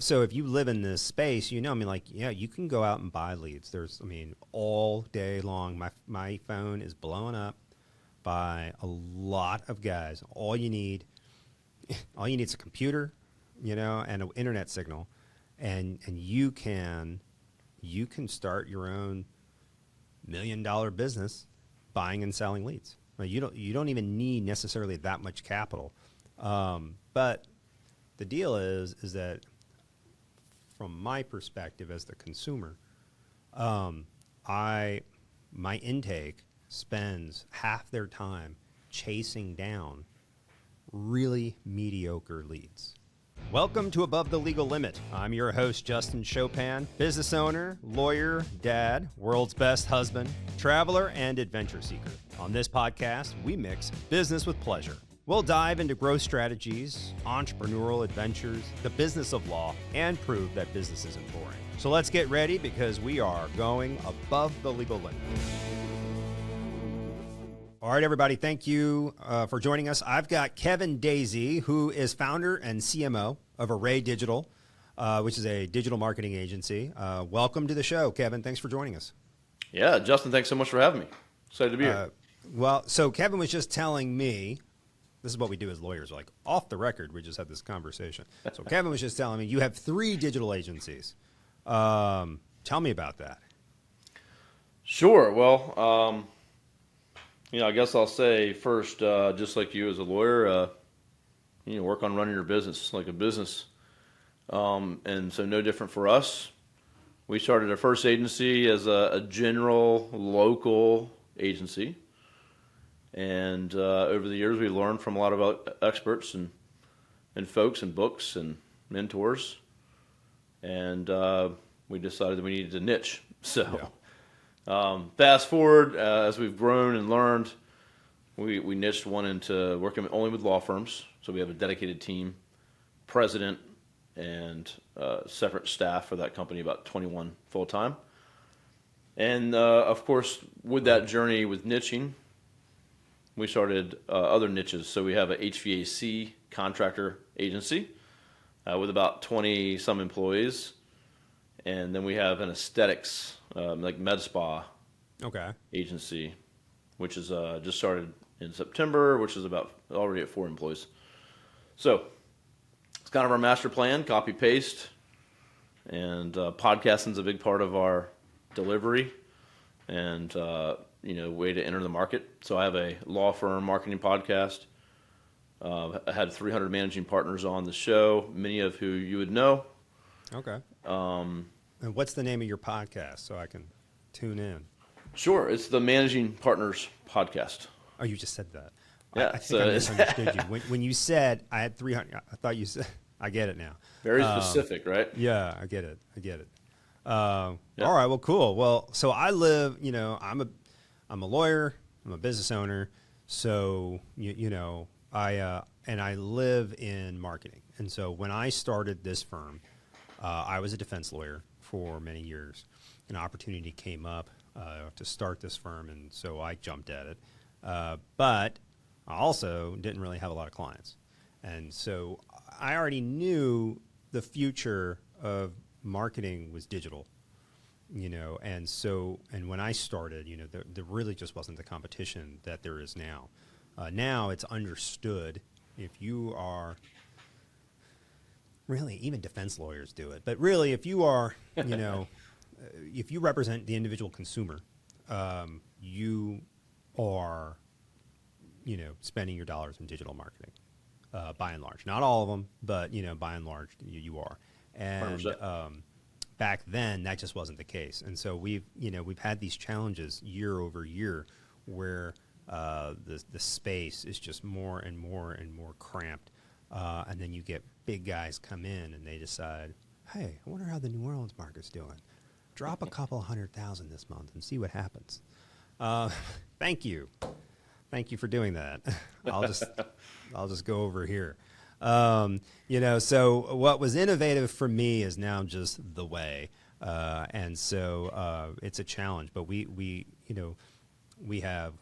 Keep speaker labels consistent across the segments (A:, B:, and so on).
A: so if you live in this space, you can go out and buy leads. All day long, my phone is blowing up by a lot of guys. All you need is a computer, and an internet signal, and you can start your own $1 million business buying and selling leads. You don't even need necessarily that much capital, but the deal is that from my perspective as the consumer, my intake spends half their time chasing down really mediocre leads. Welcome to Above the Legal Limit. I'm your host, Justin Chopin, business owner, lawyer, dad, world's best husband, traveler, and adventure seeker. On this podcast, we mix business with pleasure. We'll dive into growth strategies, entrepreneurial adventures, the business of law, and prove that business isn't boring. So let's get ready because we are going above the legal limit. All right, everybody, thank you for joining us. I've got Kevin Daisey, who is founder and CMO of Array Digital, which is a digital marketing agency. Welcome to the show, Kevin. Thanks for joining us.
B: Yeah, Justin, thanks so much for having me. Excited to be here.
A: So Kevin was just telling me, this is what we do as lawyers, like off the record, we just had this conversation. So Kevin was just telling me you have 3 digital agencies. Tell me about that.
B: Sure. Well, I guess I'll say first, just like you as a lawyer, work on running your business like a business. And so no different for us. We started our first agency as a general local agency. And over the years, we learned from a lot of experts and folks and books and mentors. And we decided that we needed to niche. So fast forward, as we've grown and learned, we niched one into working only with law firms. So we have a dedicated team, president, and separate staff for that company, about 21 full-time. And, of course, with that journey with niching, we started other niches. So we have a HVAC contractor agency with about 20-some employees. And then we have an aesthetics, like med spa agency, which is just started in September, which is about already at 4 employees. So it's kind of our master plan, copy paste, and podcasting is a big part of our delivery and way to enter the market. So I have a law firm marketing podcast. I had 300 managing partners on the show, many of who you would know.
A: Okay. And what's the name of your podcast so I can tune in? Sure.
B: It's the Managing Partners Podcast.
A: Oh, you just said that.
B: Yeah.
A: I think I misunderstood you. When you said I had 300, I thought you said, I get it now.
B: Very specific, right?
A: Yeah, I get it. All right, well, cool. Well, so I live, I'm a lawyer, I'm a business owner, so, I live in marketing. And so when I started this firm, I was a defense lawyer for many years. An opportunity came up to start this firm, and so I jumped at it. But I also didn't really have a lot of clients. And so I already knew the future of marketing was digital, and when I started, there really just wasn't the competition that there is now. Now it's understood if you are really, even defense lawyers do it, but really if you are, if you represent the individual consumer, you are, spending your dollars in digital marketing, by and large. Not all of them, but, by and large, you are. And back then, that just wasn't the case. And so we've had these challenges year over year where the space is just more and more and more cramped. And then you get big guys come in and they decide, hey, I wonder how the New Orleans market's doing. Drop a couple 100,000 this month and see what happens. Thank you for doing that. I'll just go over here. So what was innovative for me is now just the way. And so it's a challenge, but we have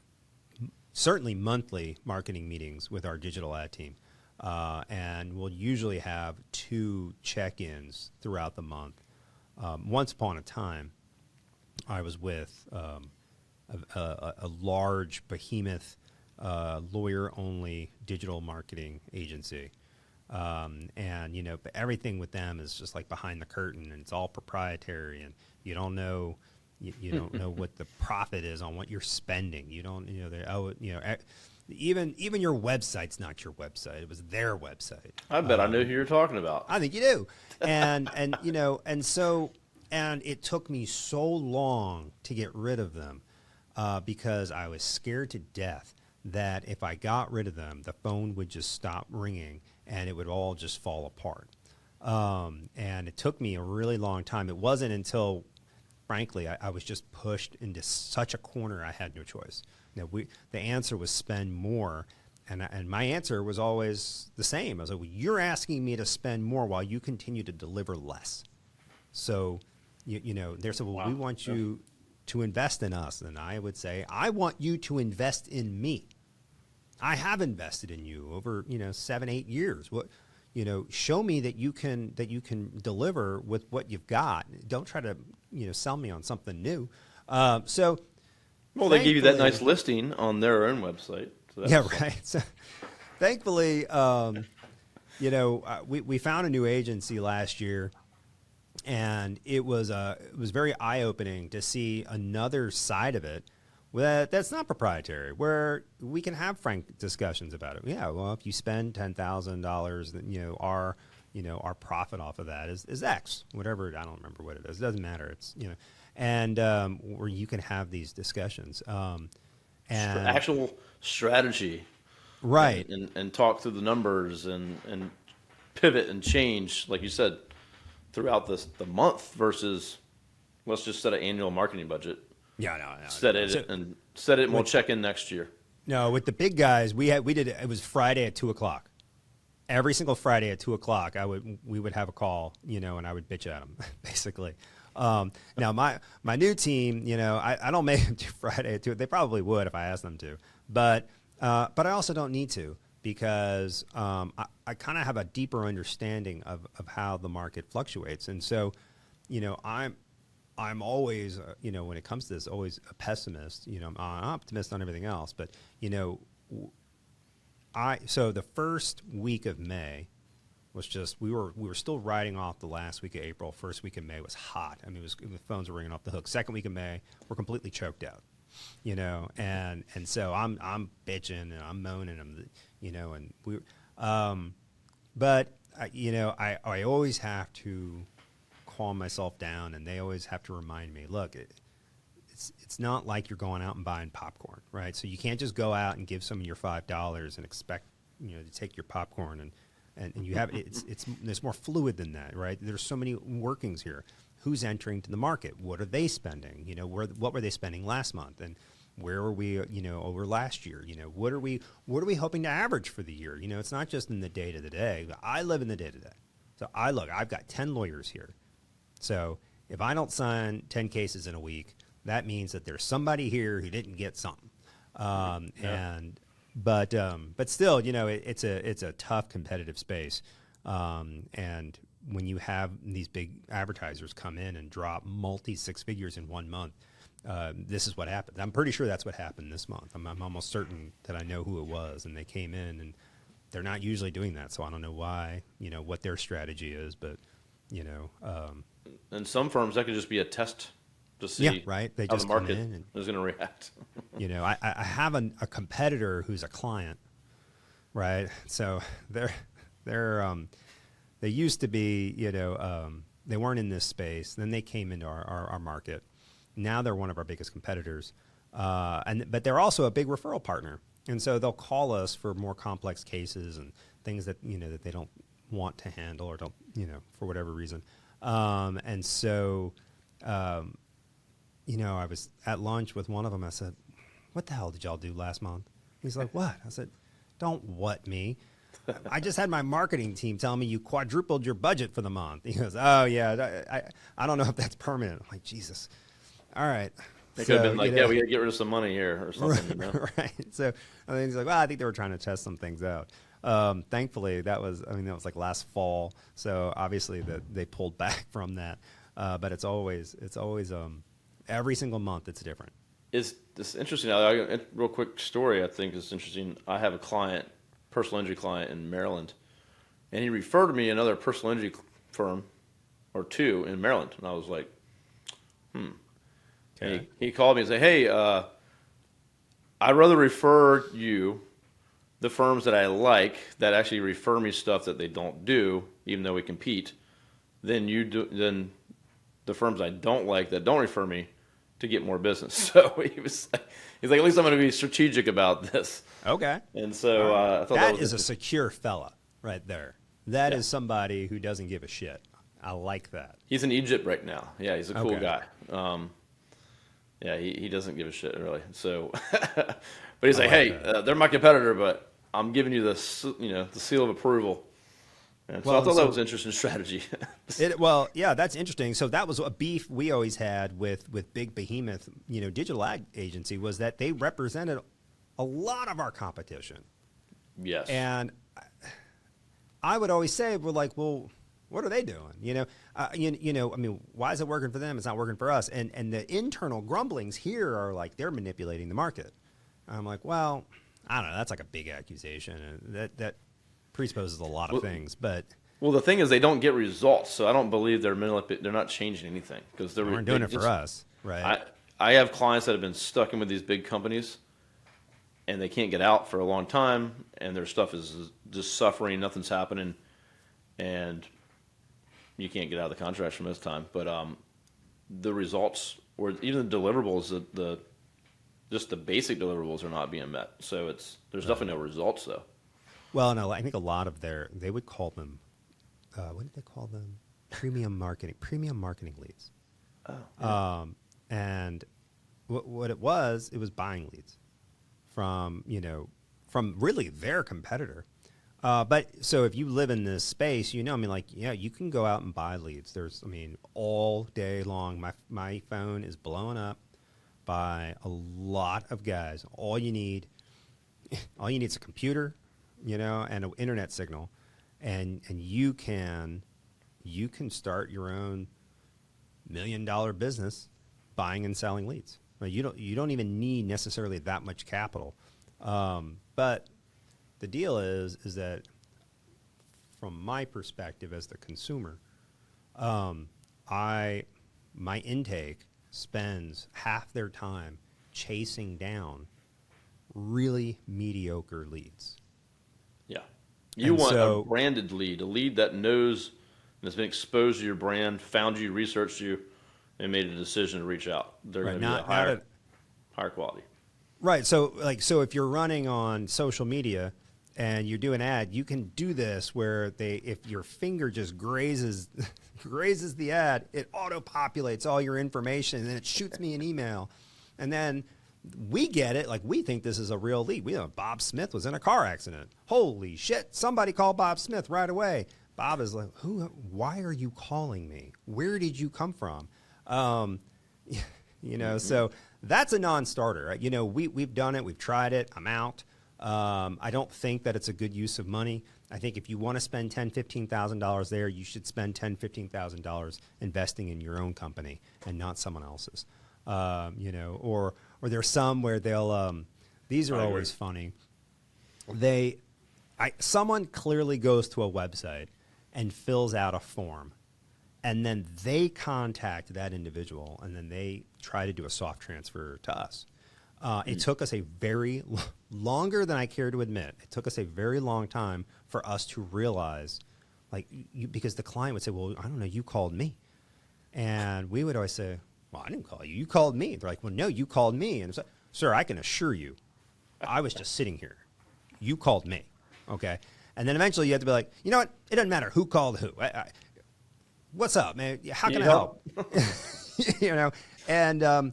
A: certainly monthly marketing meetings with our digital ad team. and we'll usually have 2 check-ins throughout the month. Once upon a time, I was with a large behemoth lawyer-only digital marketing agency. And, but everything with them is just like behind the curtain, and it's all proprietary, and you don't know, you don't know what the profit is on what you're spending. You don't, even your website's not your website. It was their website.
B: I bet I knew who you're talking about.
A: I think you do. And it took me so long to get rid of them because I was scared to death that if I got rid of them, the phone would just stop ringing and it would all just fall apart. And it took me a really long time. It wasn't until, frankly, I was just pushed into such a corner I had no choice. The answer was spend more. And my answer was always the same. I was like, well, you're asking me to spend more while you continue to deliver less. So, they said, well,
B: Wow.
A: we want you to invest in us. And I would say, I want you to invest in me. I have invested in you over, 7, 8 years. What, show me that you can deliver with what you've got. Don't try to, sell me on something new.
B: Well, they give you that nice listing on their own website. So
A: Yeah, right. So, thankfully, we found a new agency last year, and it was very eye-opening to see another side of it that's not proprietary, where we can have frank discussions about it. Yeah, well, if you spend $10,000, then our profit off of that is X, whatever. I don't remember what it is. It doesn't matter. It's and where you can have these discussions. And
B: actual strategy,
A: right?
B: And talk through the numbers and pivot and change, like you said, throughout the month versus let's just set an annual marketing budget.
A: Yeah, no.
B: Set it and we'll check in next year.
A: No, with the big guys, we did it. It was Friday at 2:00. Every single Friday at 2:00, we would have a call, and I would bitch at them, basically. Now my new team, I don't make them do Friday at 2:00. They probably would if I asked them to, but I also don't need to because I kind of have a deeper understanding of how the market fluctuates, and so I'm always when it comes to this, always a pessimist. I'm an optimist on everything else, but so the first week of May was just we were still riding off the last week of April. First week of May was hot. I mean, the phones were ringing off the hook. Second week of May, we're completely choked out, and so I'm bitching and I'm moaning, and we, but I always have to calm myself down, and they always have to remind me, look, it's not like you're going out and buying popcorn, right? So you can't just go out and give someone your $5 and expect to take your popcorn and you have it's more fluid than that, right? There's so many workings here. Who's entering to the market? What are they spending? What were they spending last month, and where were we over last year? What are we hoping to average for the year? It's not just in the day to day. I live in the day to day. So I've got 10 lawyers here. So if I don't sign 10 cases in a week, that means that there's somebody here who didn't get something. But still, it's a tough competitive space. And when you have these big advertisers come in and drop multi-six figures in 1 month, this is what happened. I'm pretty sure that's what happened this month. I'm almost certain that I know who it was, and they came in, and they're not usually doing that. So I don't know why, what their strategy is, but
B: and some firms that could just be a test to see
A: right. They
B: how
A: just
B: the market
A: come in
B: is going to react.
A: I have a competitor who's a client, right? So they used to be, they weren't in this space. Then they came into our market. Now they're one of our biggest competitors, but they're also a big referral partner, and so they'll call us for more complex cases and things that that they don't want to handle or don't for whatever reason. And so, I was at lunch with one of them. I said, "What the hell did y'all do last month?" He's like, "What?" I said, "Don't what me. I just had my marketing team tell me you quadrupled your budget for the month." He goes, "Oh yeah, I don't know if that's permanent." I'm like, Jesus. All right.
B: They could have been like, "Yeah, we got to get rid of some money here or something."
A: Right. So I think he's like, "Well, I think they were trying to test some things out." Thankfully, that was like last fall. So obviously that they pulled back from that. But it's always every single month it's different.
B: It's interesting. Real quick story. I think is interesting. I have a client, personal injury client in Maryland, and he referred me another personal injury firm or two in Maryland, and I was like,
A: Okay.
B: He called me and said, "Hey, I'd rather refer you the firms that I like that actually refer me stuff that they don't do, even though we compete, than than the firms I don't like that don't refer me to get more business." So he's like, at least I'm going to be strategic about this.
A: Okay.
B: And so I thought
A: That
B: was
A: is a secure fella right there. That is somebody who doesn't give a shit. I like that.
B: He's in Egypt right now. Yeah, he's a cool
A: Okay.
B: guy. Yeah, he doesn't give a shit really. So, but he's like,
A: like
B: hey,
A: that.
B: they're my competitor, but I'm giving you the seal of approval. And so I thought that was an interesting strategy.
A: Yeah, that's interesting. So that was a beef we always had with big behemoth, digital ad agency, was that they represented a lot of our competition.
B: Yes.
A: And I would always say, we're like, well, what are they doing? Why is it working for them? It's not working for us. And the internal grumblings here are like, they're manipulating the market. I'm like, well, I don't know. That's like a big accusation. And that presupposes a lot of things, but
B: well, the thing is, they don't get results, so I don't believe they're not changing anything because
A: they weren't doing it for us, right?
B: I have clients that have been stuck in with these big companies, and they can't get out for a long time, and their stuff is just suffering. Nothing's happening, and you can't get out of the contracts from this time. But the results, or even the deliverables, just the basic deliverables are not being met. So there's definitely no results though.
A: Well, no, I think a lot of they would call them, what did they call them? Premium marketing leads.
B: Oh. Yeah.
A: And what it was buying leads from really their competitor. But so if you live in this space, you can go out and buy leads. All day long, my phone is blowing up by a lot of guys. All you need is a computer, and an internet signal, and you can start your own $1 million business buying and selling leads. You don't even need necessarily that much capital. But the deal is that from my perspective as the consumer, my intake spends half their time chasing down really mediocre leads.
B: Yeah. You want a branded lead, a lead that knows and has been exposed to your brand, found you, researched you, and made a decision to reach out. They're going to be higher quality.
A: Right. So if you're running on social media and you do an ad, you can do this where if your finger just grazes the ad, it auto-populates all your information, and then it shoots me an email. And then we get it, like we think this is a real lead. We know Bob Smith was in a car accident. Holy shit, somebody call Bob Smith right away. Bob is like, why are you calling me? Where did you come from? So that's a non-starter. Right? We've done it. We've tried it. I'm out. I don't think that it's a good use of money. I think if you want to spend $10,000, $15,000 there, you should spend $10,000, $15,000 investing in your own company and not someone else's. Or there's some where they'll, these are always funny. Someone clearly goes to a website and fills out a form, and then they contact that individual, and then they try to do a soft transfer to us. It took us a very longer than I care to admit. It took us a very long time for us to realize, because the client would say, well, I don't know, you called me. And we would always say, well, I didn't call you. You called me. They're like, well, no, you called me. And it's like, sir, I can assure you, I was just sitting here. You called me. Okay. And then eventually you have to be like, you know what? It doesn't matter who called who. What's up, man? How can I help? And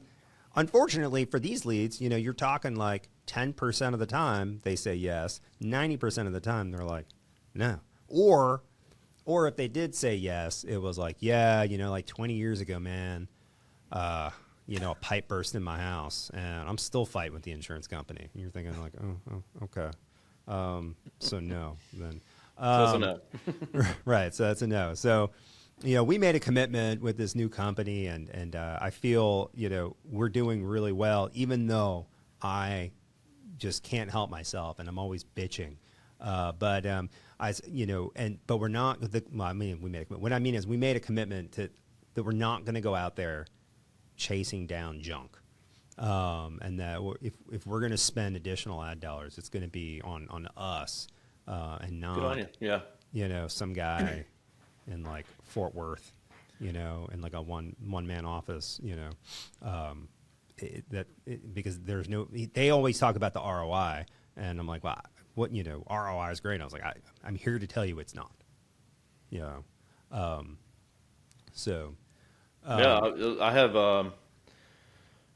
A: unfortunately for these leads, you're talking like 10% of the time they say yes, 90% of the time they're like, no. Or if they did say yes, it was like, yeah, like 20 years ago, man, a pipe burst in my house and I'm still fighting with the insurance company. And you're thinking like, oh, okay. So no, then.
B: So that's a no.
A: Right. So that's a no. So, we made a commitment with this new company, and I feel we're doing really well, even though I just can't help myself, and I'm always bitching. But we're not. Well, I mean, we made a commitment. What I mean is, we made a commitment that we're not going to go out there chasing down junk. And that if we're going to spend additional ad dollars, it's going to be on us, and
B: Good on
A: not
B: you. Yeah.
A: some guy in like Fort Worth, in like a one man office, because there's no. They always talk about the ROI, and I'm like, well, what ROI is great. And I was like, I'm here to tell you it's not. So.
B: Yeah, I have an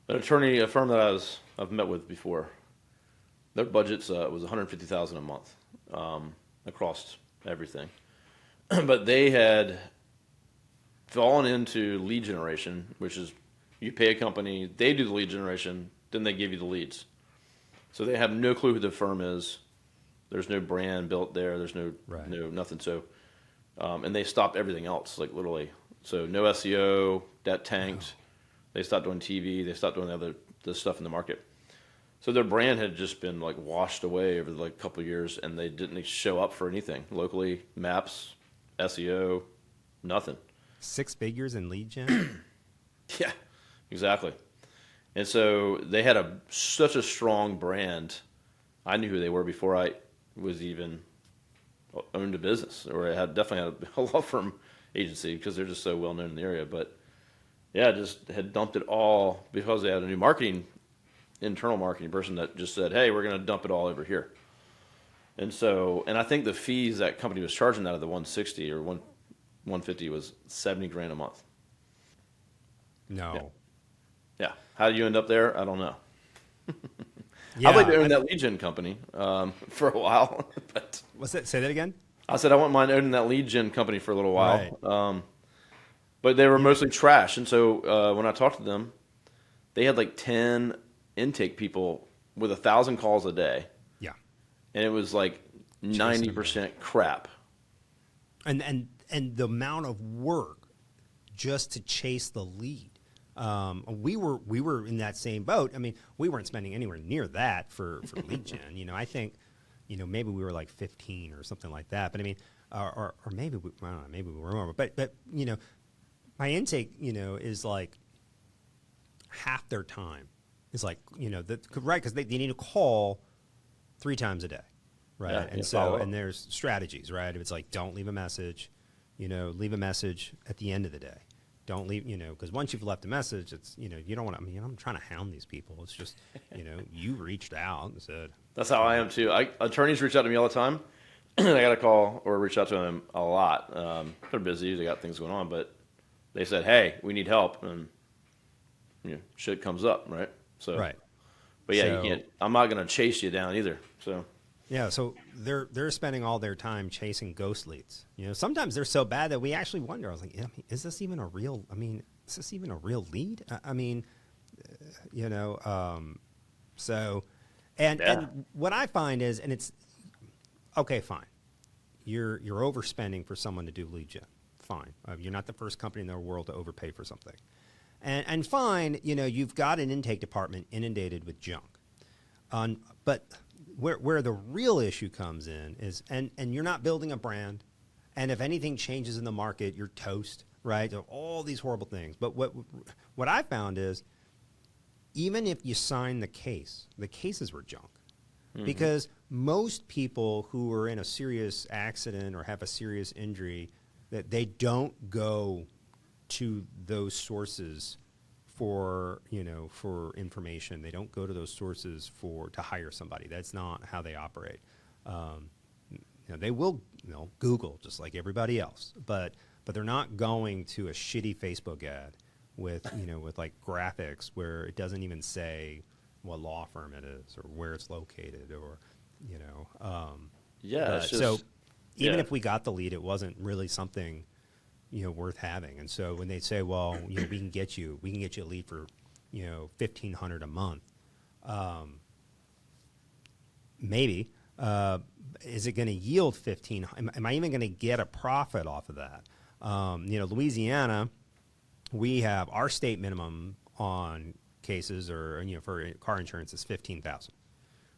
B: attorney, a firm that I've met with before. Their budget's was $150,000 a month across everything, but they had fallen into lead generation, which is you pay a company, they do the lead generation, then they give you the leads. So they have no clue who the firm is. There's no brand built there. There's no nothing. So and they stopped everything else, like literally. So no SEO, that tanked. They stopped doing TV. They stopped doing the stuff in the market. So their brand had just been like washed away over like a couple of years, and they didn't show up for anything locally. Maps, SEO, nothing.
A: 6 figures in lead gen.
B: Yeah, exactly. And so they had such a strong brand. I knew who they were before I was even owned a business, or I had definitely had a law firm agency because they're just so well known in the area. But yeah, just had dumped it all because they had a new internal marketing person that just said, "Hey, we're going to dump it all over here." And so, and I think the fees that company was charging out of the 160 or 150 was $70,000 a month.
A: No.
B: Yeah. Yeah. How did you end up there? I don't know.
A: Yeah,
B: I'd like to own that lead gen company for a while. But
A: what's that? Say that again.
B: I said I wouldn't mind owning that lead gen company for a little while.
A: Right.
B: But they were mostly trash. And so when I talked to them, they had like 10 intake people with 1,000 calls a day.
A: Yeah.
B: And it was like 90% crap.
A: And the amount of work just to chase the lead. We were in that same boat. I mean, we weren't spending anywhere near that for lead gen. I think, maybe we were like 15 or something like that. But I mean, or maybe I don't know, maybe we were more. But my intake, is like half their time. Is like right, because they need to call 3 times a day, right?
B: Yeah,
A: and so there's strategies, right? If it's like don't leave a message, leave a message at the end of the day. Don't leave, because once you've left a message, it's, you don't want to, I'm trying to hound these people. It's just, you reached out and said.
B: That's how I am too. Attorneys reach out to me all the time. I got to call or reach out to them a lot. They're busy. They got things going on, but they said, hey, we need help. And, shit comes up, right? So,
A: right.
B: But yeah, you can't, I'm not going to chase you down either. So.
A: Yeah, so they're spending all their time chasing ghost leads. Sometimes they're so bad that we actually wonder. I was like, is this even a real? Is this even a real lead? So, and what I find is, and it's okay, fine. You're overspending for someone to do lead gen. Fine, you're not the first company in the world to overpay for something, and fine. You've got an intake department inundated with junk, but. Where the real issue comes in is, and you're not building a brand, and if anything changes in the market, you're toast, right? All these horrible things. But what I found is, even if you sign the cases were junk, because most people who are in a serious accident or have a serious injury, that they don't go to those sources for information. They don't go to those sources to hire somebody. That's not how they operate. They will Google just like everybody else, but they're not going to a shitty Facebook ad with with like graphics where it doesn't even say what law firm it is or where it's located or so even if we got the lead, it wasn't really something worth having. And so when they say, well, we can get you a lead for, $1,500 a month, maybe, Is it going to yield 15? Am I even going to get a profit off of that? Louisiana, we have our state minimum on cases or for car insurance is 15,000.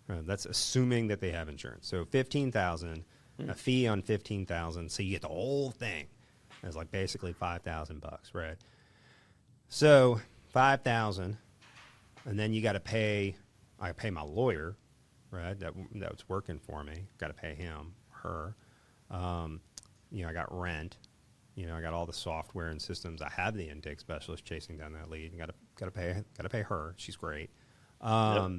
A: That's assuming that they have insurance. So 15,000, a fee on 15,000, so you get the whole thing. It's like basically $5,000, right? So 5,000, and then you got to pay. I pay my lawyer, right? That's working for me. Got to pay him, her. I got rent. I got all the software and systems. I have the intake specialist chasing down that lead. Got to pay her. She's great.
B: Yep.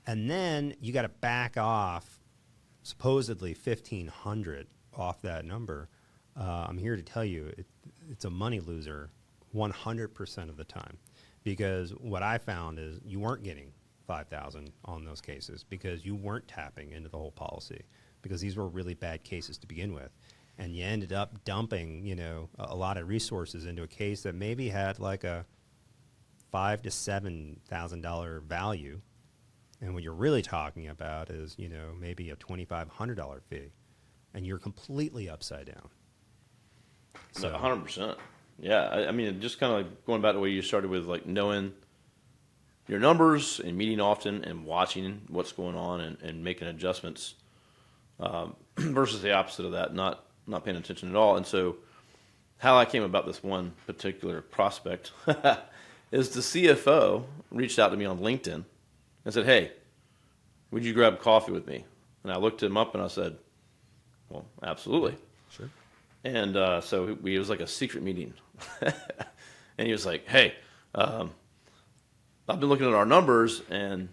A: And then you got to back off supposedly 1,500 off that number. I'm here to tell you it's a money loser 100% of the time, because what I found is you weren't getting 5,000 on those cases because you weren't tapping into the whole policy, because these were really bad cases to begin with. And you ended up dumping, a lot of resources into a case that maybe had like a $5,000 to $7,000 value. And what you're really talking about is, maybe a $2,500 fee, and you're completely upside down.
B: So 100%. Yeah. I mean, just kind of like going back to where you started with, like knowing your numbers and meeting often and watching what's going on and making adjustments, versus the opposite of that, not paying attention at all. And so how I came about this one particular prospect is the CFO reached out to me on LinkedIn and said, "Hey, would you grab coffee with me?" And I looked him up and I said, "Well, absolutely."
A: Sure.
B: And so it was like a secret meeting. And he was like, "Hey, I've been looking at our numbers and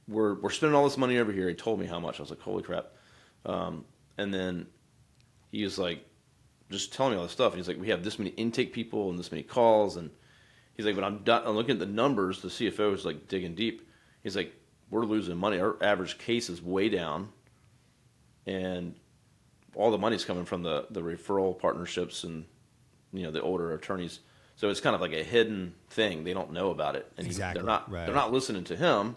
B: we're spending all this money over here." He told me how much. I was like, "Holy crap." And then he was like, just telling me all this stuff. And he's like, "We have this many intake people and this many calls." And he's like, "When I'm looking at the numbers," the CFO is like digging deep. He's like, "We're losing money. Our average case is way down. And all the money's coming from the referral partnerships and, the older attorneys. So it's kind of like a hidden thing. They don't know about it. And
A: Exactly.
B: they're not listening to him.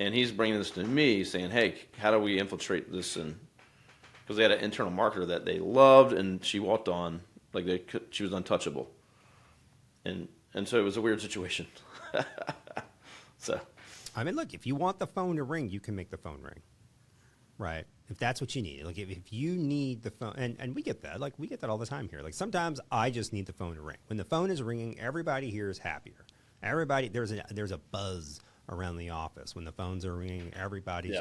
B: And he's bringing this to me saying, "Hey, how do we infiltrate this?" And because they had an internal marketer that they loved, and she walked on like she was untouchable. And so it was a weird situation. So,
A: I mean, look, if you want the phone to ring, you can make the phone ring, right? If that's what you need. Like if you need the phone, and we get that, like we get that all the time here. Like sometimes I just need the phone to ring. When the phone is ringing, everybody here is happier. Everybody, there's a buzz around the office. When the phones are ringing, everybody's,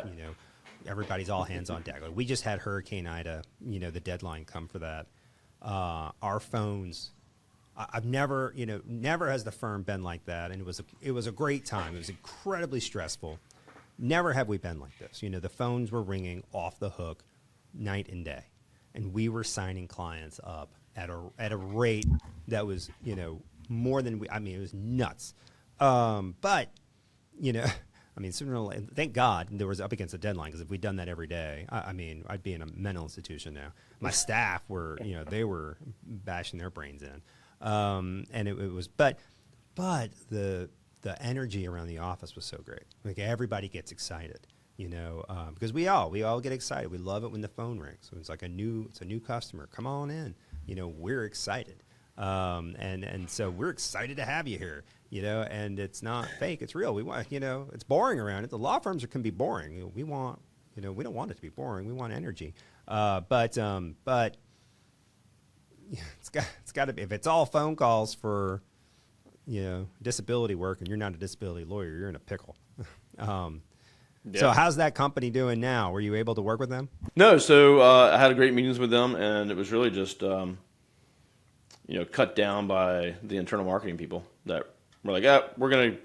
A: everybody's all hands on deck. Like we just had Hurricane Ida, the deadline come for that. Our phones, I've never, never has the firm been like that. And it was a great time. It was incredibly stressful. Never have we been like this. The phones were ringing off the hook night and day. And we were signing clients up at a rate that was, more than it was nuts. But, sooner or later, thank God there was up against a deadline, because if we'd done that every day, I'd be in a mental institution now. My staff were, they were bashing their brains in. And it was, but the energy around the office was so great. Like everybody gets excited, because we all get excited. We love it when the phone rings. So it's like it's a new customer. Come on in. We're excited. And so we're excited to have you here, and it's not fake. It's real. We want, it's boring around it. The law firms can be boring. We want, we don't want it to be boring. We want energy. But it's got to be, if it's all phone calls for, disability work, and you're not a disability lawyer, you're in a pickle. So how's that company doing now? Were you able to work with them?
B: No. So I had great meetings with them, and it was really just, cut down by the internal marketing people that were like, we're gonna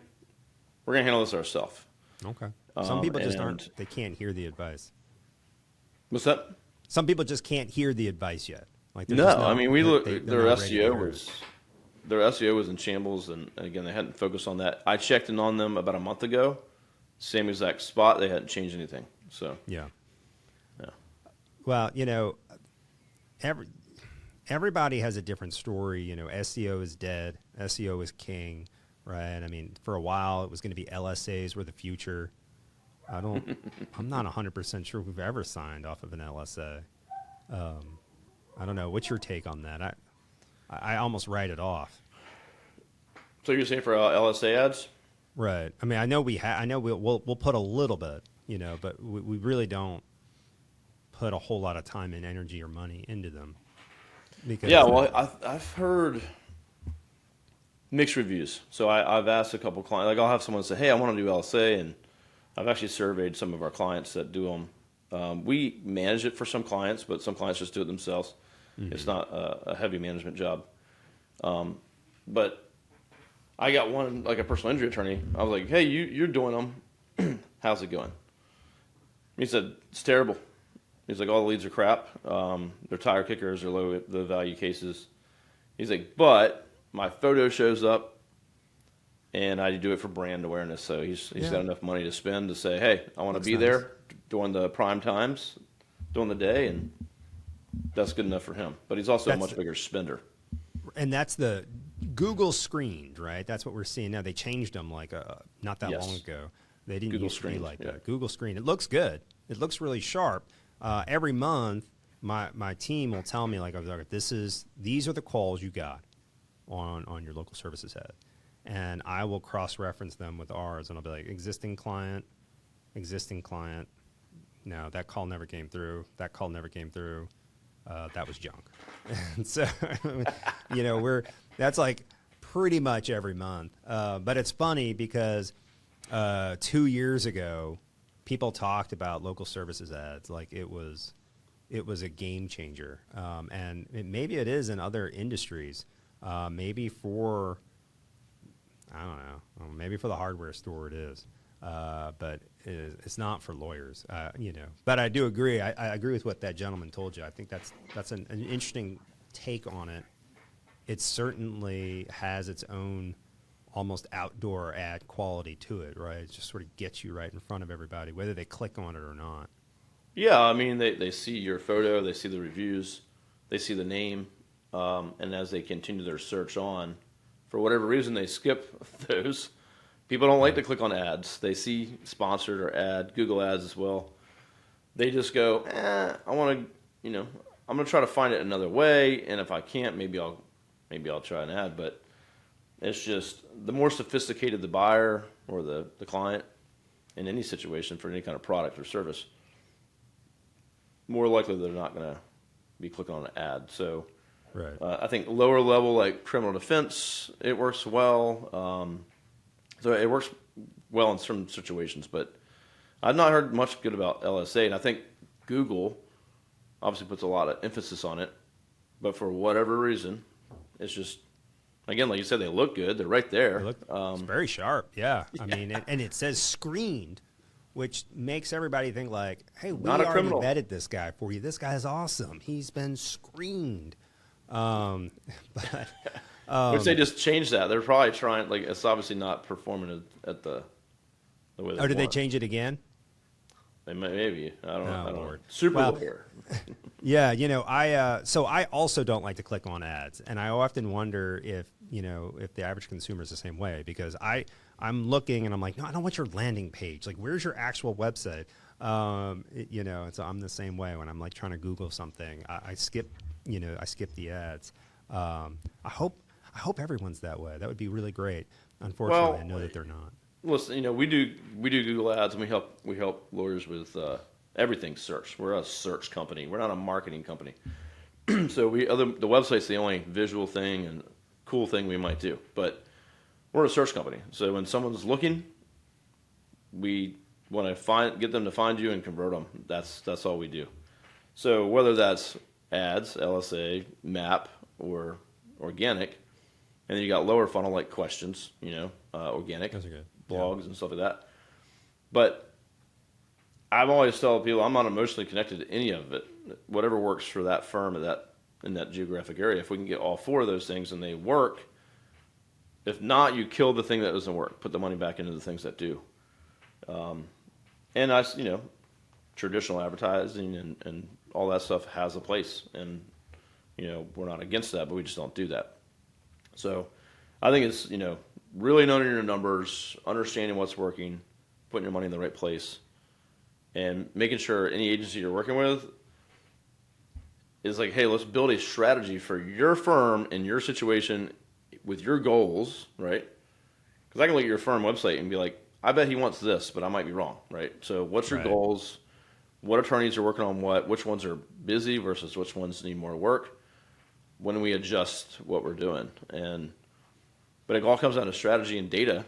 B: handle this ourselves.
A: Okay. Some people just they can't hear the advice.
B: What's that?
A: Some people just can't hear the advice yet. Like
B: no, I mean, we look, their SEO was in shambles, and again, they hadn't focused on that. I checked in on them about a month ago, same exact spot. They hadn't changed anything. So
A: yeah. Well, everybody has a different story. SEO is dead. SEO is king, right? I mean, for a while it was going to be LSAs were the future. I don't. I'm not 100% sure we've ever signed off of an LSA. I don't know. What's your take on that? I almost write it off.
B: So you're saying for LSA ads?
A: Right. I mean, I know I know we'll put a little bit, but we really don't put a whole lot of time and energy or money into them. Because
B: Yeah, well, I've heard mixed reviews. So I've asked a couple clients, like I'll have someone say, "Hey, I want to do LSA," and I've actually surveyed some of our clients that do them. We manage it for some clients, but some clients just do it themselves. Mm-hmm. It's not a heavy management job. But I got one, like a personal injury attorney. I was like, "Hey, you're doing them. How's it going?" He said, "It's terrible." He's like, "All the leads are crap. They're tire kickers, they're low the value cases." He's like, "But my photo shows up, and I do it for brand awareness." So he's got enough money to spend to say, "Hey, I want to be there during the prime times, during the day," and that's good enough for him. But he's also a much bigger spender.
A: And that's the Google screened, right? That's what we're seeing now. They changed them like not that long ago. They didn't used to be like that. Google screened. It looks good. It looks really sharp. Every month, my team will tell me like, these are the calls you got on your local services head, and I will cross-reference them with ours, and I'll be like, existing client. No, that call never came through. That call never came through. That was junk. And so, that's like pretty much every month. But it's funny because 2 years ago, people talked about local services ads like it was a game changer, and maybe it is in other industries. Maybe for, I don't know, maybe for the hardware store it is, but it's not for lawyers, But I do agree. I agree with what that gentleman told you. I think that's an interesting take on it. It certainly has its own almost outdoor ad quality to it, right? It just sort of gets you right in front of everybody, whether they click on it or not.
B: Yeah, I mean, they see your photo, they see the reviews, they see the name, and as they continue their search on, for whatever reason, they skip those. People don't like to click on ads. They see sponsored or ad, Google ads as well. They just go, I want to, I'm going to try to find it another way, and if I can't, maybe I'll try an ad, but it's just the more sophisticated the buyer or the client in any situation for any kind of product or service, more likely they're not going to be clicking on an ad. So
A: right.
B: I think lower level like criminal defense, it works well. So it works well in some situations, but I've not heard much good about LSA, and I think Google obviously puts a lot of emphasis on it, but for whatever reason, it's just, again, like you said, they look good. They're right there.
A: It's very sharp, yeah. I mean, and it says screened, which makes everybody think like, hey, we already vetted this guy for you. This guy's awesome. He's been screened. But
B: which they just changed that. They're probably trying, like, it's obviously not performing at the way they
A: did they change it again?
B: Maybe. I don't know.
A: Lord.
B: Super lawyer.
A: Yeah, I also don't like to click on ads, and I often wonder if the average consumer is the same way, because I'm looking and I'm like, no, I don't want your landing page. Like, where's your actual website? So I'm the same way when I'm like trying to Google something. I skip the ads. I hope everyone's that way. That would be really great. Unfortunately, I know that they're not.
B: Listen, we do Google ads, and we help lawyers with everything search. We're a search company. We're not a marketing company. So the website's the only visual thing and cool thing we might do, but we're a search company. So when someone's looking, we want to get them to find you and convert them. That's all we do. So whether that's ads, LSA, map, or organic, and then you got lower funnel like questions, organic.
A: Those are good.
B: Blogs and stuff like that. But I've always told people I'm not emotionally connected to any of it. Whatever works for that firm in that geographic area. If we can get all four of those things and they work, if not, you kill the thing that doesn't work. Put the money back into the things that do. And traditional advertising and all that stuff has a place, and we're not against that, but we just don't do that. So I think it's really knowing your numbers, understanding what's working, putting your money in the right place, and making sure any agency you're working with is like, hey, let's build a strategy for your firm and your situation with your goals, right? Because I can look at your firm website and be like, I bet he wants this, but I might be wrong, right? So what's your
A: Right.
B: goals? What attorneys are working on what? Which ones are busy versus which ones need more work? When we adjust what we're doing? But it all comes down to strategy and data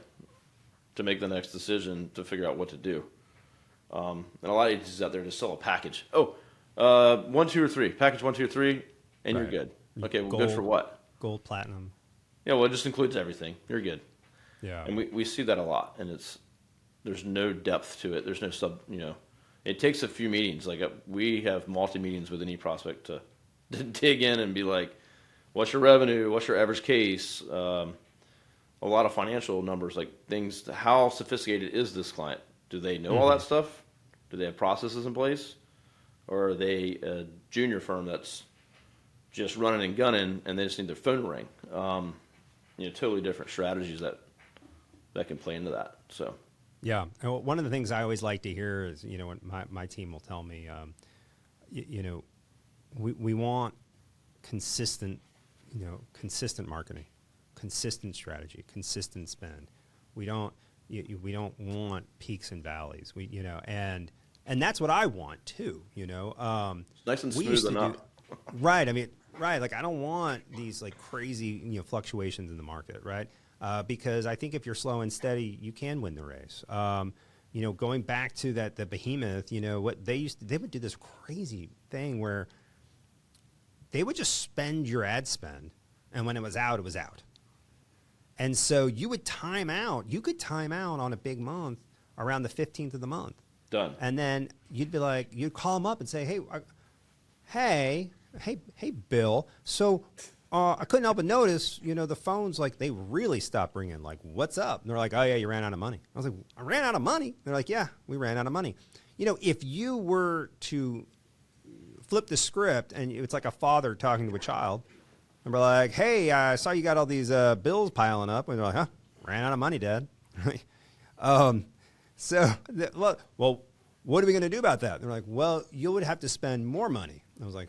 B: to make the next decision to figure out what to do. And a lot of agencies out there just sell a package. Oh, 1, 2, or 3. Package 1, 2, or 3, and
A: Right.
B: you're good. Okay, well,
A: Gold,
B: good for what?
A: Gold, platinum.
B: Yeah, well, it just includes everything. You're good.
A: Yeah.
B: And we see that a lot, and there's no depth to it. There's no it takes a few meetings. Like we have multi-meetings with any prospect to dig in and be like, what's your revenue? What's your average case? A lot of financial numbers, like things, how sophisticated is this client? Do they know all that stuff? Do they have processes in place? Or are they a junior firm that's just running and gunning and they just need their phone to ring? Totally different strategies that can play into that. So,
A: Yeah. And one of the things I always like to hear is, when my team will tell me, we want consistent, consistent marketing, consistent strategy, consistent spend. We don't want peaks and valleys. And that's what I want too.
B: it's nice and
A: We
B: smooth
A: used to
B: enough.
A: Right. I mean, right. Like I don't want these like crazy, fluctuations in the market. Right. Because I think if you're slow and steady, you can win the race. Going back to the behemoth, what they would do this crazy thing where they would just spend your ad spend, and when it was out, it was out. And so you would time out. You could time out on a big month around the 15th of the month.
B: Done.
A: And then you'd be like, you'd call them up and say, hey, Bill. So I couldn't help but notice, the phones, like they really stopped ringing. Like, what's up? And they're like, oh yeah, you ran out of money. I was like, I ran out of money. They're like, yeah, we ran out of money. If you were to flip the script and it's like a father talking to a child, and we're like, hey, I saw you got all these bills piling up. And they're like, huh? Ran out of money, Dad. Well, what are we going to do about that? They're like, well, you would have to spend more money. I was like,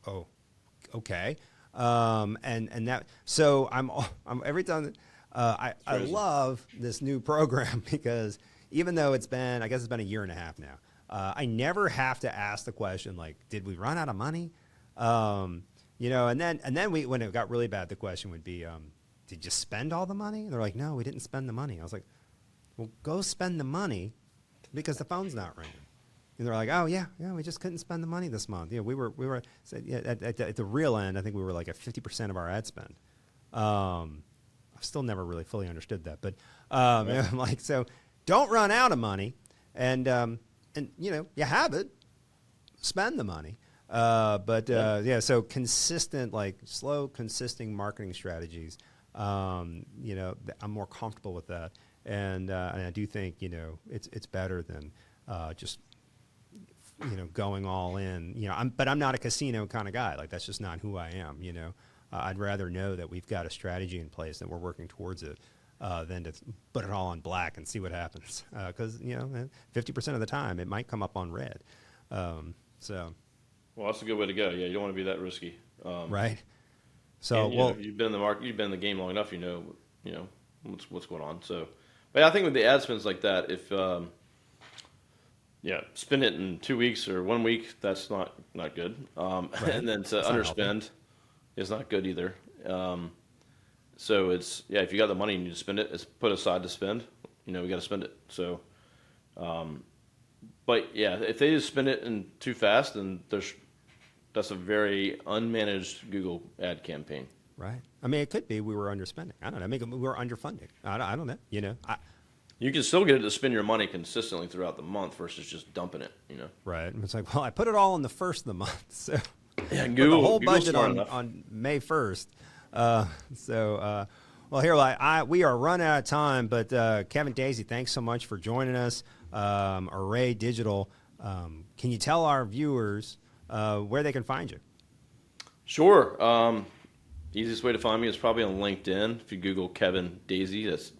A: oh, okay. So I'm every time I love this new program because even though it's been a year and a half now, I never have to ask the question like, did we run out of money? And then when it got really bad, the question would be, did you spend all the money? And they're like, no, we didn't spend the money. I was like, well, go spend the money because the phone's not ringing. And they're like, oh yeah, we just couldn't spend the money this month. We were at the real end. I think we were like at 50% of our ad spend. I've still never really fully understood that, but
B: Right.
A: I'm like, so don't run out of money, and you have it, spend the money. So consistent, like slow, consistent marketing strategies. I'm more comfortable with that, and I do think it's better than just going all in. But I'm not a casino kind of guy. Like that's just not who I am. I'd rather know that we've got a strategy in place that we're working towards it. Than to put it all on black and see what happens, because 50% of the time it might come up on red.
B: Well, that's a good way to go. Yeah, you don't want to be that risky.
A: Right. So
B: And, you've been in the market, you've been in the game long enough. You know what's going on. So, but I think with the ad spends like that, if spend it in 2 weeks or 1 week, that's not good.
A: Right.
B: And then to
A: That's not healthy.
B: underspend is not good either. So it's if you got the money and you spend it, it's put aside to spend. We got to spend it. So, but yeah, if they just spend it in too fast, then that's a very unmanaged Google ad campaign.
A: Right. I mean, it could be we were underspending. I don't know. Maybe we were underfunding. I don't know.
B: You can still get it to spend your money consistently throughout the month versus just dumping it.
A: Right. And it's like, well, I put it all in the first of the month, so
B: Yeah,
A: put
B: Google
A: the whole
B: Google's
A: budget
B: smart enough.
A: on May 1st. Well, here we are running out of time, but Kevin Daisey, thanks so much for joining us. Array Digital. Can you tell our viewers where they can find you?
B: Sure. Easiest way to find me is probably on LinkedIn. If you Google Kevin Daisey, that's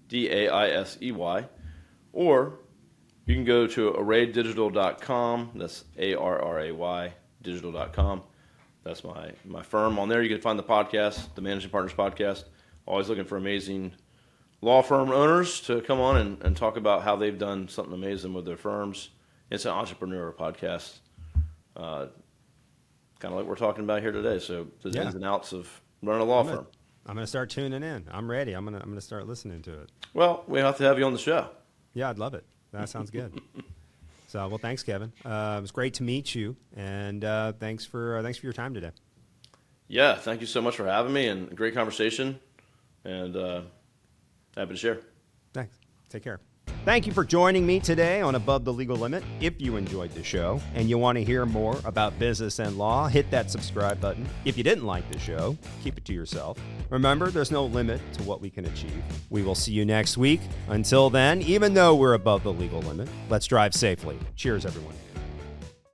B: Daisey, or you can go to arraydigital.com. That's ARRAY digital.com. That's my firm. On there, you can find the podcast, the Managing Partners podcast. Always looking for amazing law firm owners to come on and talk about how they've done something amazing with their firms. It's an entrepreneur podcast, kind of like we're talking about here today. So the ins and outs of running a law firm.
A: I'm going to start tuning in. I'm ready. I'm going to start listening to it.
B: Well, we have to have you on the show.
A: Yeah, I'd love it. That sounds good. So, well, thanks, Kevin. It was great to meet you, and thanks for your time today.
B: Yeah, thank you so much for having me, and great conversation, and happy to share.
A: Thanks. Take care. Thank you for joining me today on Above the Legal Limit. If you enjoyed the show and you want to hear more about business and law, hit that subscribe button. If you didn't like the show, keep it to yourself. Remember, there's no limit to what we can achieve. We will see you next week. Until then, even though we're above the legal limit, let's drive safely. Cheers, everyone.